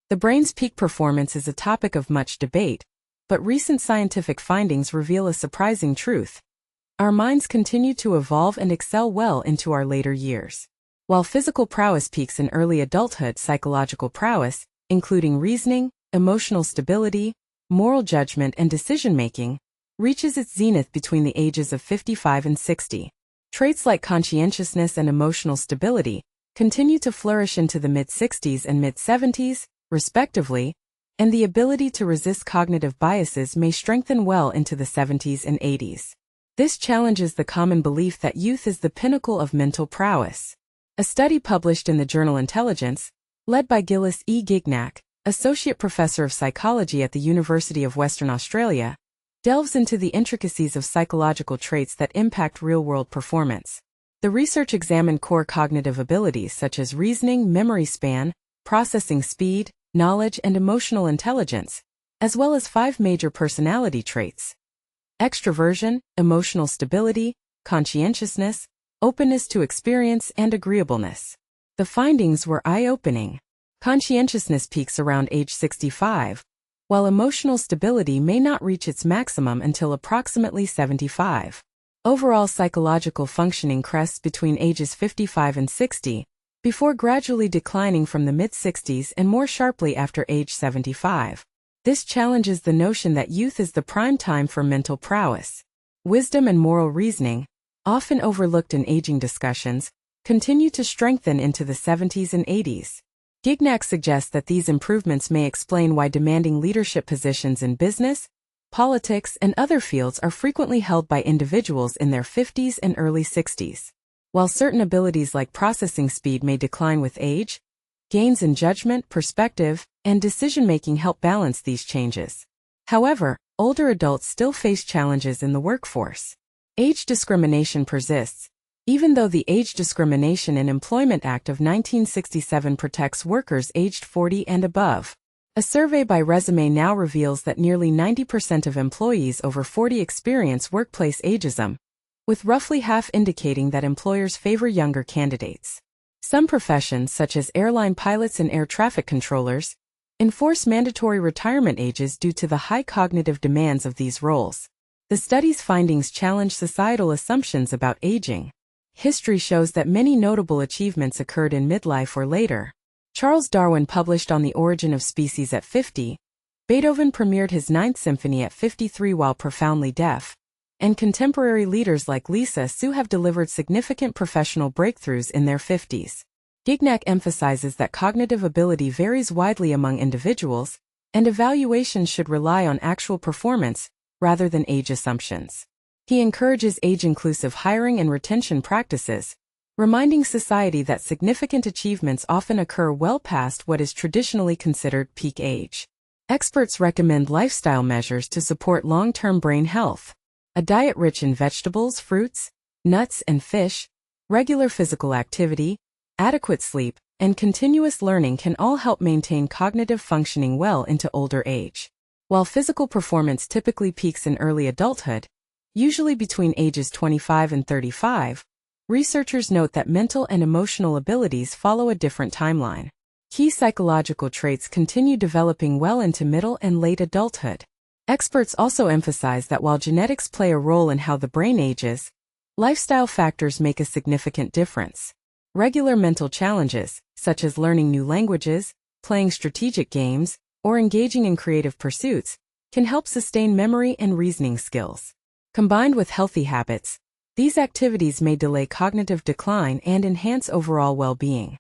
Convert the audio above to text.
The brain's peak performance is a topic of much debate, but recent scientific findings reveal a surprising truth. Our minds continue to evolve and excel well into our later years. While physical prowess peaks in early adulthood, psychological prowess, including reasoning, emotional stability, moral judgment, and decision-making, reaches its zenith between the ages of 55 and 60. Traits like conscientiousness and emotional stability continue to flourish into the mid-60s and mid-70s, respectively, and the ability to resist cognitive biases may strengthen well into the 70s and 80s. This challenges the common belief that youth is the pinnacle of mental prowess. A study published in the journal Intelligence, led by Gillis E. Gignac, Associate Professor of Psychology at the University of Western Australia, delves into the intricacies of psychological traits that impact real-world performance. The research examined core cognitive abilities such as reasoning, memory span, processing speed, knowledge, and emotional intelligence, as well as 5 major personality traits: extroversion, emotional stability, conscientiousness, openness to experience, and agreeableness. The findings were eye-opening. Conscientiousness peaks around age 65, while emotional stability may not reach its maximum until approximately 75. Overall psychological functioning crests between ages 55 and 60, before gradually declining from the mid-60s and more sharply after age 75. This challenges the notion that youth is the prime time for mental prowess. Wisdom and moral reasoning, often overlooked in aging discussions, continue to strengthen into the 70s and 80s. Gignac suggests that these improvements may explain why demanding leadership positions in business, politics, and other fields are frequently held by individuals in their 50s and early 60s. While certain abilities like processing speed may decline with age, gains in judgment, perspective, and decision-making help balance these changes. However, older adults still face challenges in the workforce. Age discrimination persists, even though the Age Discrimination in Employment Act of 1967 protects workers aged 40 and above. A survey by Resume now reveals that nearly 90% of employees over 40 experience workplace ageism, with roughly half indicating that employers favor younger candidates. Some professions, such as airline pilots and air traffic controllers, enforce mandatory retirement ages due to the high cognitive demands of these roles. The study's findings challenge societal assumptions about aging. History shows that many notable achievements occurred in midlife or later. Charles Darwin published On the Origin of Species at 50, Beethoven premiered his Ninth Symphony at 53 while profoundly deaf, and contemporary leaders like Lisa Su have delivered significant professional breakthroughs in their 50s. Gignac emphasizes that cognitive ability varies widely among individuals, and evaluations should rely on actual performance rather than age assumptions. He encourages age-inclusive hiring and retention practices, reminding society that significant achievements often occur well past what is traditionally considered peak age. Experts recommend lifestyle measures to support long-term brain health. A diet rich in vegetables, fruits, nuts, and fish, regular physical activity, adequate sleep, and continuous learning can all help maintain cognitive functioning well into older age. While physical performance typically peaks in early adulthood, usually between ages 25 and 35, researchers note that mental and emotional abilities follow a different timeline. Key psychological traits continue developing well into middle and late adulthood. Experts also emphasize that while genetics play a role in how the brain ages, lifestyle factors make a significant difference. Regular mental challenges, such as learning new languages, playing strategic games, or engaging in creative pursuits, can help sustain memory and reasoning skills. Combined with healthy habits, these activities may delay cognitive decline and enhance overall well-being.